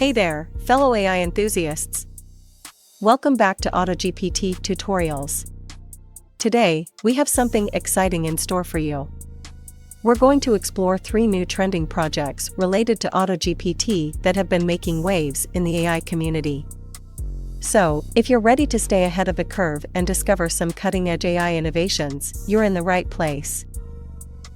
Hey there, fellow AI enthusiasts. Welcome back to AutoGPT tutorials. Today, we have something exciting in store for you. We're going to explore 3 new trending projects related to AutoGPT that have been making waves in the AI community. So, if you're ready to stay ahead of the curve and discover some cutting-edge AI innovations, you're in the right place.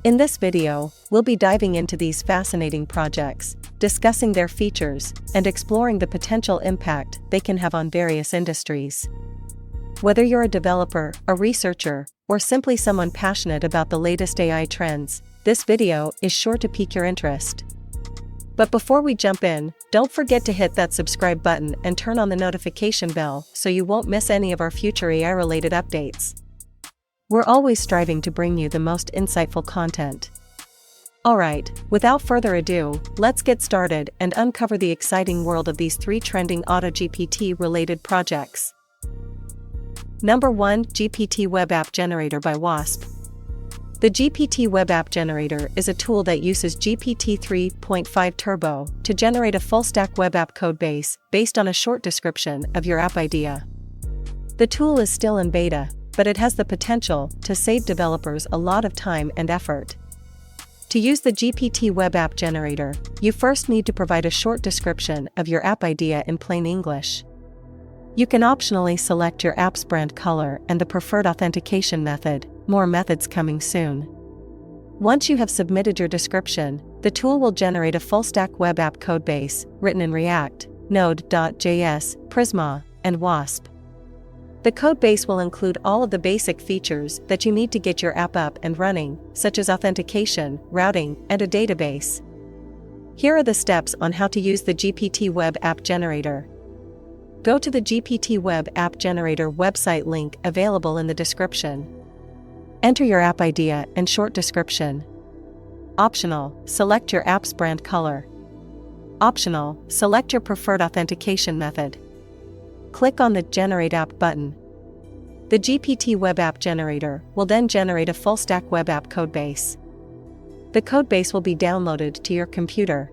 In this video, we'll be diving into these fascinating projects, discussing their features, and exploring the potential impact they can have on various industries. Whether you're a developer, a researcher, or simply someone passionate about the latest AI trends, this video is sure to pique your interest. But before we jump in, don't forget to hit that subscribe button and turn on the notification bell so you won't miss any of our future AI-related updates. We're always striving to bring you the most insightful content. Alright, without further ado, let's get started and uncover the exciting world of these 3 trending AutoGPT-related projects. Number 1. GPT Web App Generator by Wasp. The GPT Web App Generator is a tool that uses GPT 3.5 Turbo to generate a full-stack web app codebase based on a short description of your app idea. The tool is still in beta, but it has the potential to save developers a lot of time and effort. To use the GPT Web App Generator, you first need to provide a short description of your app idea in plain English. You can optionally select your app's brand color and the preferred authentication method, more methods coming soon. Once you have submitted your description, the tool will generate a full-stack web app codebase, written in React, Node.js, Prisma, and Wasp. The codebase will include all of the basic features that you need to get your app up and running, such as authentication, routing, and a database. Here are the steps on how to use the GPT Web App Generator. Go to the GPT Web App Generator website link available in the description. Enter your app idea and short description. Optional, select your app's brand color. Optional, select your preferred authentication method. Click on the Generate App button. The GPT Web App Generator will then generate a full-stack web app codebase. The codebase will be downloaded to your computer.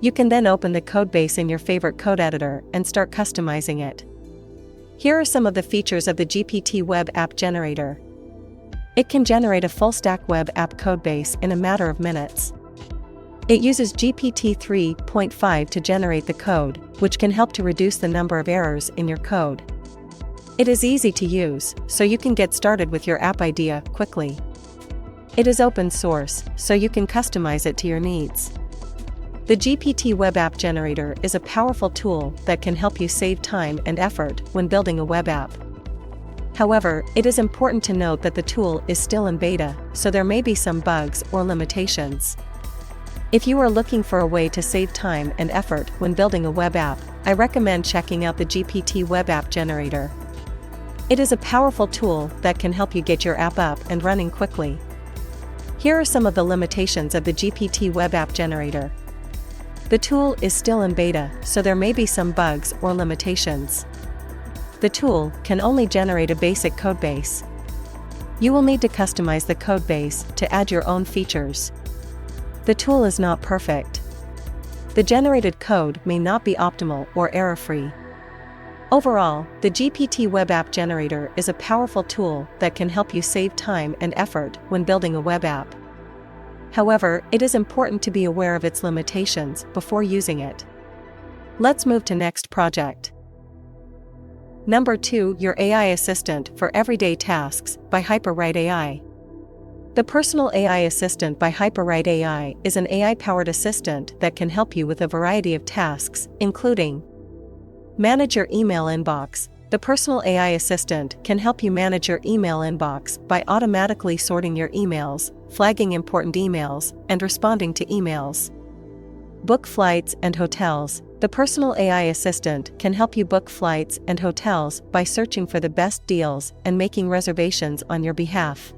You can then open the codebase in your favorite code editor and start customizing it. Here are some of the features of the GPT Web App Generator. It can generate a full-stack web app codebase in a matter of minutes. It uses GPT 3.5 to generate the code, which can help to reduce the number of errors in your code. It is easy to use, so you can get started with your app idea quickly. It is open source, so you can customize it to your needs. The GPT Web App Generator is a powerful tool that can help you save time and effort when building a web app. However, it is important to note that the tool is still in beta, so there may be some bugs or limitations. If you are looking for a way to save time and effort when building a web app, I recommend checking out the GPT Web App Generator. It is a powerful tool that can help you get your app up and running quickly. Here are some of the limitations of the GPT Web App Generator. The tool is still in beta, so there may be some bugs or limitations. The tool can only generate a basic codebase. You will need to customize the codebase to add your own features. The tool is not perfect. The generated code may not be optimal or error-free. Overall, the GPT Web App Generator is a powerful tool that can help you save time and effort when building a web app. However, it is important to be aware of its limitations before using it. Let's move to next project. Number 2. Your AI Assistant for Everyday Tasks by HyperWrite AI. The Personal AI Assistant by HyperWrite AI is an AI-powered assistant that can help you with a variety of tasks, including manage your email inbox. The Personal AI Assistant can help you manage your email inbox by automatically sorting your emails, flagging important emails, and responding to emails. Book flights and hotels. The Personal AI Assistant can help you book flights and hotels by searching for the best deals and making reservations on your behalf.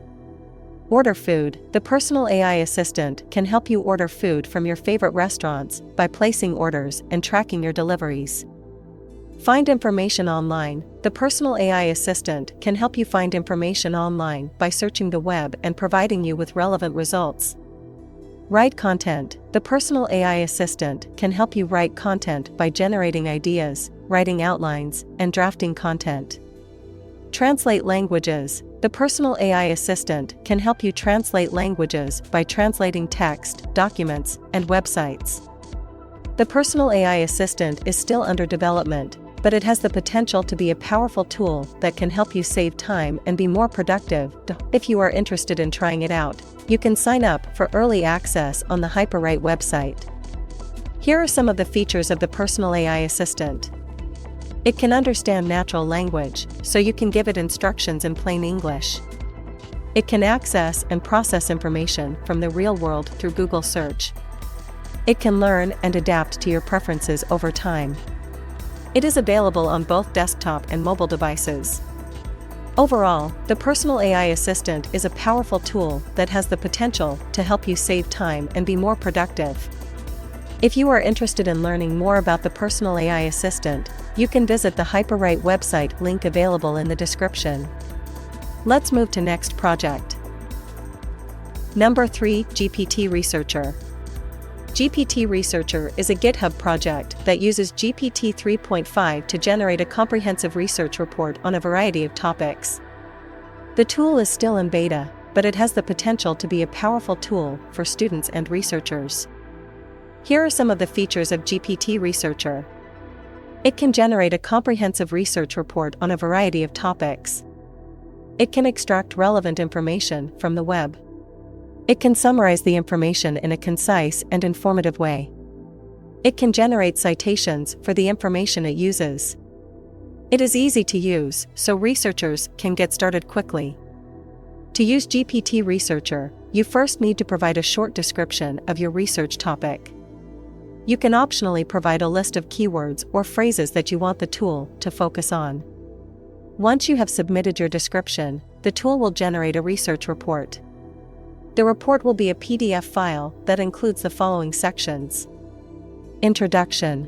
Order food. The Personal AI Assistant can help you order food from your favorite restaurants by placing orders and tracking your deliveries. Find information online. The Personal AI Assistant can help you find information online by searching the web and providing you with relevant results. Write content. The personal AI assistant can help you write content by generating ideas, writing outlines, and drafting content. Translate languages. The personal AI assistant can help you translate languages by translating text, documents, and websites. The personal AI assistant is still under development, but it has the potential to be a powerful tool that can help you save time and be more productive. If you are interested in trying it out, you can sign up for early access on the HyperWrite website. Here are some of the features of the personal AI assistant. It can understand natural language, so you can give it instructions in plain English. It can access and process information from the real world through Google search. It can learn and adapt to your preferences over time. It is available on both desktop and mobile devices. Overall, the personal AI assistant is a powerful tool that has the potential to help you save time and be more productive. If you are interested in learning more about the personal AI assistant, you can visit the HyperWrite website link available in the description. Let's move to next project. Number 3. GPT Researcher. GPT Researcher is a GitHub project that uses GPT 3.5 to generate a comprehensive research report on a variety of topics. The tool is still in beta, but it has the potential to be a powerful tool for students and researchers. Here are some of the features of GPT Researcher. It can generate a comprehensive research report on a variety of topics. It can extract relevant information from the web. It can summarize the information in a concise and informative way. It can generate citations for the information it uses. It is easy to use, so researchers can get started quickly. To use GPT Researcher, you first need to provide a short description of your research topic. You can optionally provide a list of keywords or phrases that you want the tool to focus on. Once you have submitted your description, the tool will generate a research report. The report will be a PDF file that includes the following sections: Introduction,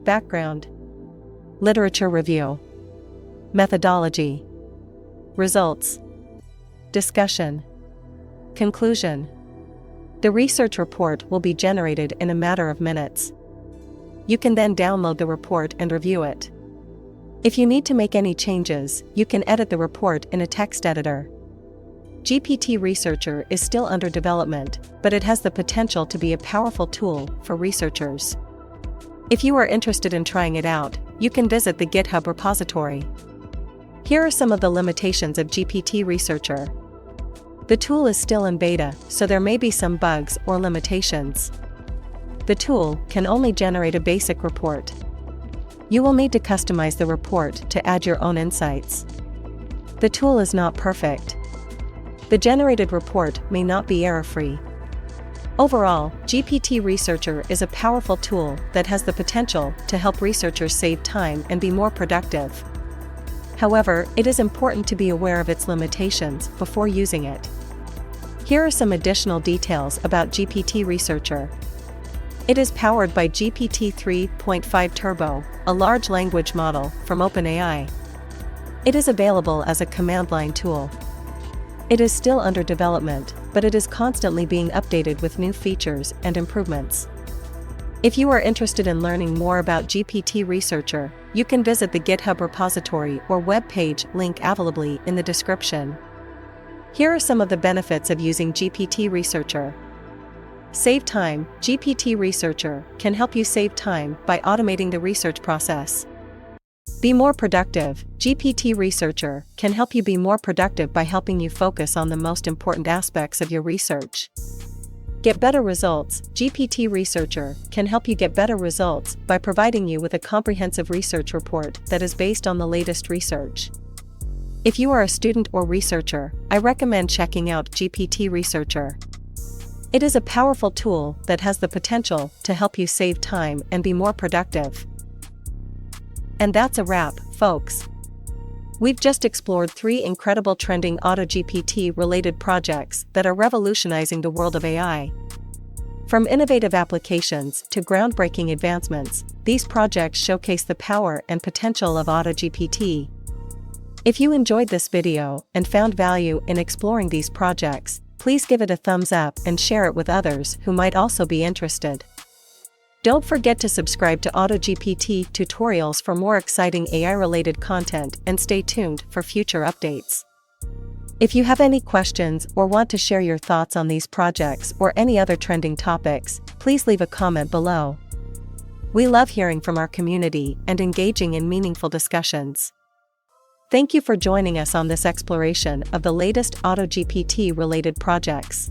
Background, Literature Review, Methodology, Results, Discussion, Conclusion. The research report will be generated in a matter of minutes. You can then download the report and review it. If you need to make any changes, you can edit the report in a text editor. GPT Researcher is still under development, but it has the potential to be a powerful tool for researchers. If you are interested in trying it out, you can visit the GitHub repository. Here are some of the limitations of GPT Researcher. The tool is still in beta, so there may be some bugs or limitations. The tool can only generate a basic report. You will need to customize the report to add your own insights. The tool is not perfect. The generated report may not be error-free. Overall, GPT Researcher is a powerful tool that has the potential to help researchers save time and be more productive. However, it is important to be aware of its limitations before using it. Here are some additional details about GPT Researcher. It is powered by GPT 3.5 Turbo, a large language model from OpenAI. It is available as a command line tool. It is still under development, but it is constantly being updated with new features and improvements. If you are interested in learning more about GPT Researcher, you can visit the GitHub repository or web page link available in the description. Here are some of the benefits of using GPT Researcher. Save time. GPT Researcher can help you save time by automating the research process. Be more productive. GPT Researcher can help you be more productive by helping you focus on the most important aspects of your research. Get better results. GPT Researcher can help you get better results by providing you with a comprehensive research report that is based on the latest research. If you are a student or researcher, I recommend checking out GPT Researcher. It is a powerful tool that has the potential to help you save time and be more productive. And that's a wrap, folks. We've just explored 3 incredible trending AutoGPT related projects that are revolutionizing the world of AI. From innovative applications to groundbreaking advancements, these projects showcase the power and potential of AutoGPT. If you enjoyed this video and found value in exploring these projects, please give it a thumbs up and share it with others who might also be interested. Don't forget to subscribe to AutoGPT tutorials for more exciting AI-related content and stay tuned for future updates. If you have any questions or want to share your thoughts on these projects or any other trending topics, please leave a comment below. We love hearing from our community and engaging in meaningful discussions. Thank you for joining us on this exploration of the latest AutoGPT-related projects.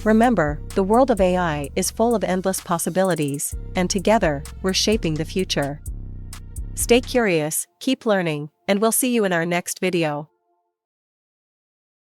Remember, the world of AI is full of endless possibilities, and together, we're shaping the future. Stay curious, keep learning, and we'll see you in our next video.